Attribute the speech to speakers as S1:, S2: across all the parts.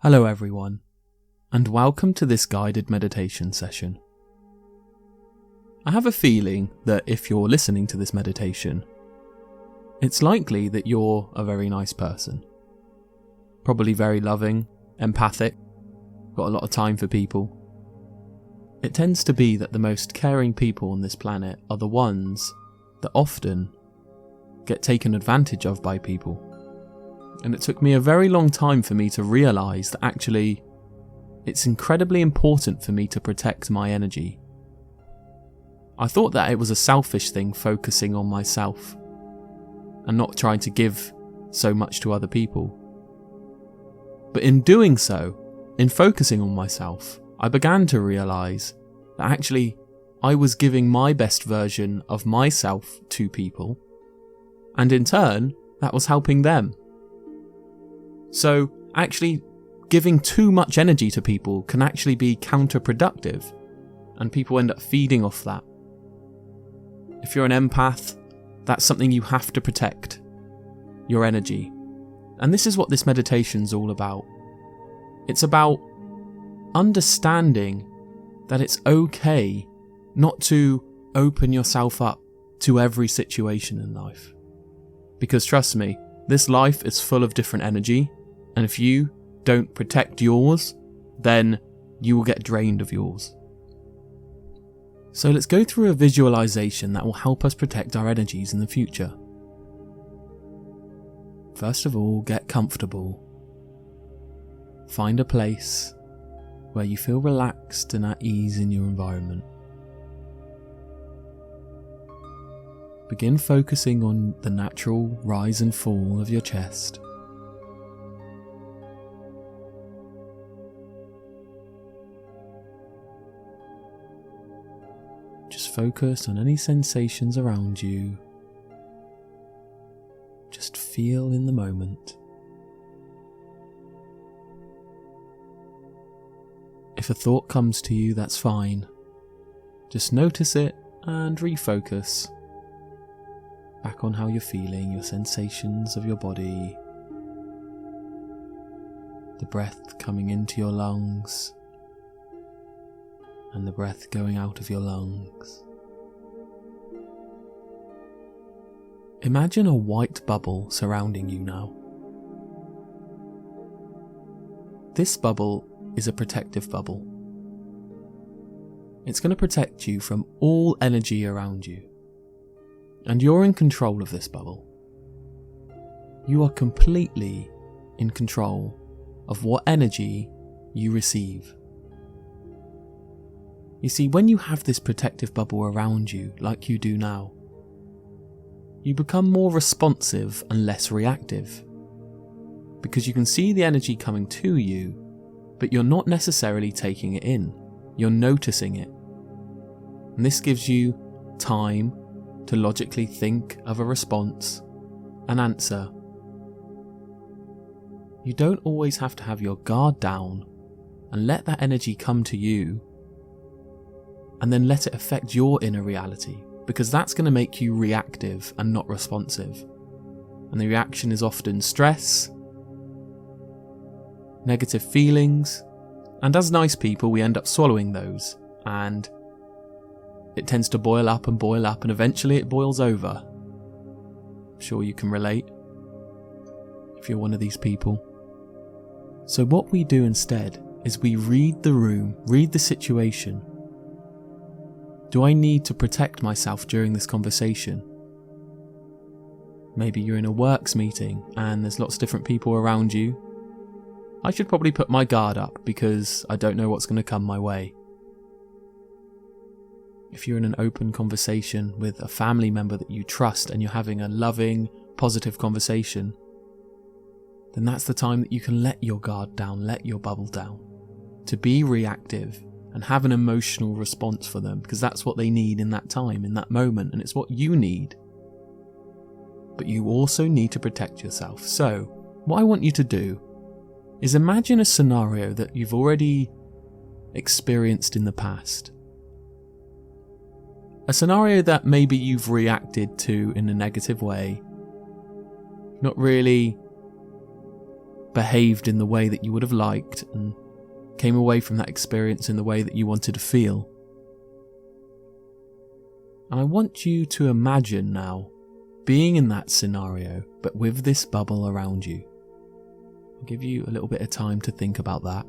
S1: Hello everyone, and welcome to this guided meditation session. I have a feeling that if you're listening to this meditation, it's likely that you're a very nice person. Probably very loving, empathic, got a lot of time for people. It tends to be that the most caring people on this planet are the ones that often get taken advantage of by people. And it took me a very long time for me to realise that actually it's incredibly important for me to protect my energy. I thought that it was a selfish thing, focusing on myself and not trying to give so much to other people. But in doing so, in focusing on myself, I began to realise that actually I was giving my best version of myself to people, and in turn that was helping them. So actually giving too much energy to people can actually be counterproductive, and people end up feeding off that. If you're an empath, that's something you have to protect, your energy. And this is what this meditation's all about. It's about understanding that it's okay not to open yourself up to every situation in life. Because trust me, this life is full of different energy, and if you don't protect yours, then you will get drained of yours. So let's go through a visualization that will help us protect our energies in the future. First of all, get comfortable. Find a place where you feel relaxed and at ease in your environment. Begin focusing on the natural rise and fall of your chest. Just focus on any sensations around you. Just feel in the moment. If a thought comes to you, that's fine. Just notice it and refocus back on how you're feeling, your sensations of your body, the breath coming into your lungs and the breath going out of your lungs. Imagine a white bubble surrounding you now. This bubble is a protective bubble. It's going to protect you from all energy around you. And you're in control of this bubble. You are completely in control of what energy you receive. You see, when you have this protective bubble around you, like you do now, you become more responsive and less reactive. Because you can see the energy coming to you, but you're not necessarily taking it in. You're noticing it. And this gives you time to logically think of a response, an answer. You don't always have to have your guard down and let that energy come to you and then let it affect your inner reality, because that's going to make you reactive and not responsive. And the reaction is often stress, negative feelings, and as nice people we end up swallowing those, and it tends to boil up, and eventually it boils over. I'm sure you can relate if you're one of these people. So what we do instead is we read the room, read the situation. Do I need to protect myself during this conversation? Maybe you're in a works meeting and there's lots of different people around you. I should probably put my guard up because I don't know what's going to come my way. If you're in an open conversation with a family member that you trust and you're having a loving, positive conversation, then that's the time that you can let your guard down, let your bubble down, to be reactive and have an emotional response for them, because that's what they need in that time, in that moment, and it's what you need. But you also need to protect yourself. So, what I want you to do is imagine a scenario that you've already experienced in the past. A scenario that maybe you've reacted to in a negative way, not really behaved in the way that you would have liked and came away from that experience in the way that you wanted to feel. And I want you to imagine now being in that scenario, but with this bubble around you. I'll give you a little bit of time to think about that.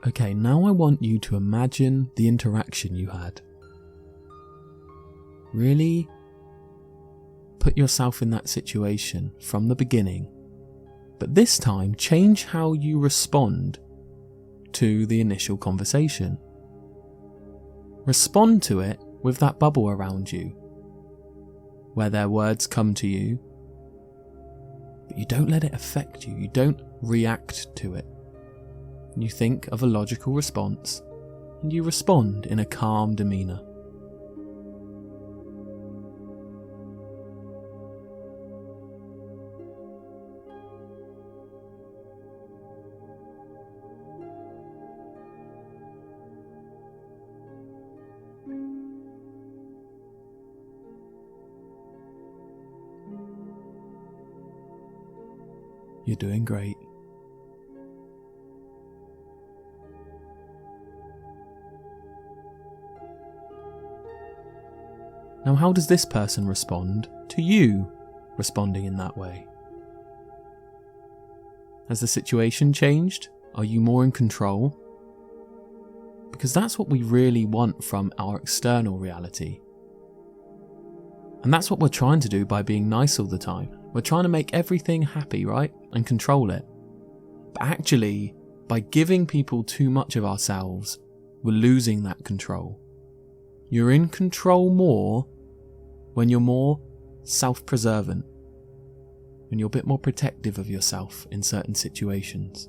S1: Okay, now I want you to imagine the interaction you had. Really put yourself in that situation from the beginning, but this time change how you respond to the initial conversation. Respond to it with that bubble around you, where their words come to you, but you don't let it affect you, you don't react to it. You think of a logical response, and you respond in a calm demeanour. You're doing great. Now, how does this person respond to you responding in that way? Has the situation changed? Are you more in control? Because that's what we really want from our external reality. And that's what we're trying to do by being nice all the time. We're trying to make everything happy, right? And control it. But actually, by giving people too much of ourselves, we're losing that control. You're in control more when you're more self-preservant, when you're a bit more protective of yourself in certain situations.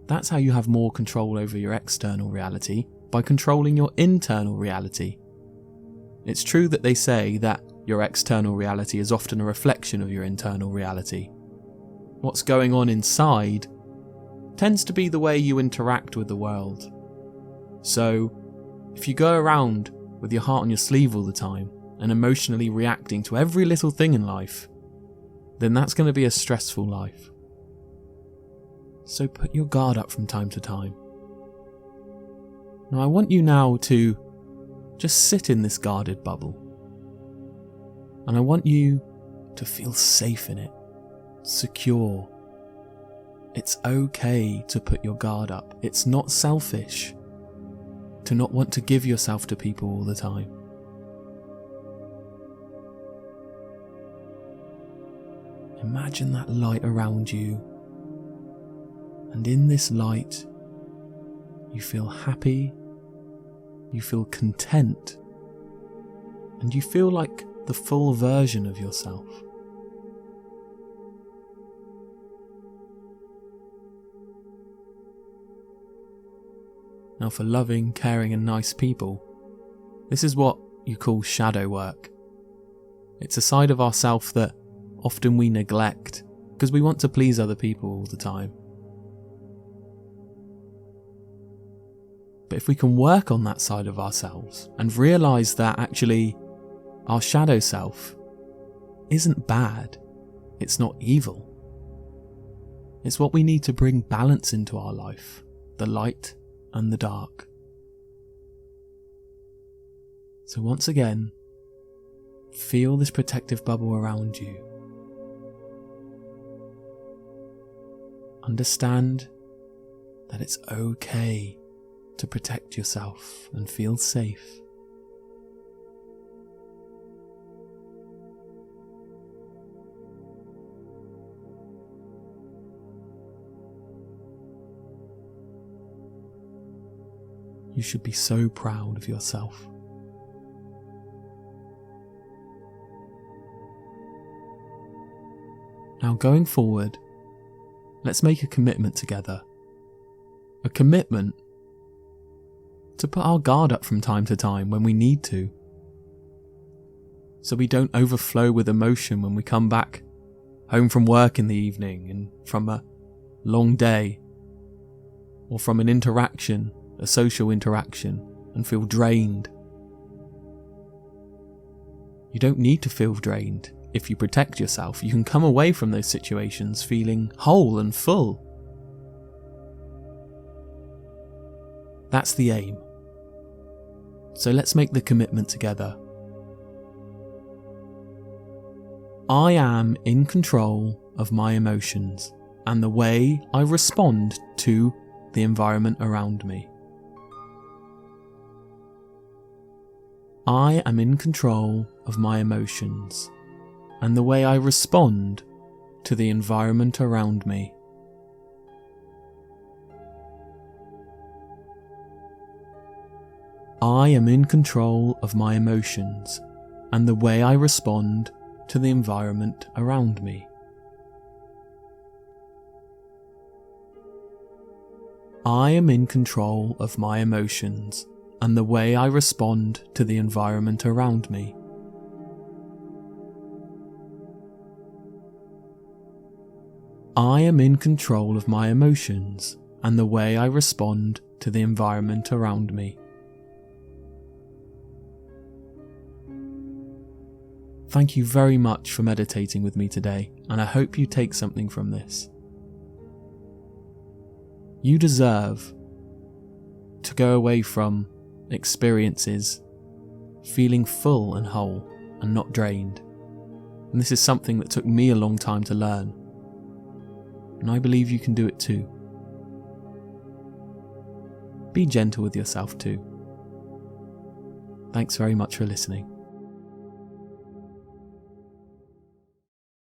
S1: That's how you have more control over your external reality, by controlling your internal reality. It's true that they say that your external reality is often a reflection of your internal reality. What's going on inside tends to be the way you interact with the world. So, if you go around with your heart on your sleeve all the time and emotionally reacting to every little thing in life, then that's going to be a stressful life. So put your guard up from time to time. Now I want you now to just sit in this guarded bubble. And I want you to feel safe in it, secure. It's okay to put your guard up. It's not selfish to not want to give yourself to people all the time. Imagine that light around you, and in this light you feel happy, you feel content, and you feel like the full version of yourself. Now for loving, caring and nice people, this is what you call shadow work. It's a side of ourself that often we neglect because we want to please other people all the time. But if we can work on that side of ourselves and realise that actually our shadow self isn't bad, it's not evil. It's what we need to bring balance into our life, the light and the dark. So once again, feel this protective bubble around you. Understand that it's okay to protect yourself and feel safe. You should be so proud of yourself. Now going forward, let's make a commitment together. A commitment to put our guard up from time to time when we need to. so we don't overflow with emotion when we come back home from work in the evening and from a long day, or from an interaction, a social interaction, and feel drained. You don't need to feel drained. If you protect yourself, you can come away from those situations feeling whole and full. That's the aim. So let's make the commitment together. I am in control of my emotions and the way I respond to the environment around me. I am in control of my emotions and the way I respond to the environment around me. I am in control of my emotions and the way I respond to the environment around me. I am in control of my emotions and the way I respond to the environment around me. I am in control of my emotions and the way I respond to the environment around me. Thank you very much for meditating with me today, and I hope you take something from this. You deserve to go away from experiences feeling full and whole and not drained. And this is something that took me a long time to learn. And I believe you can do it too. Be gentle with yourself too. Thanks very much for listening.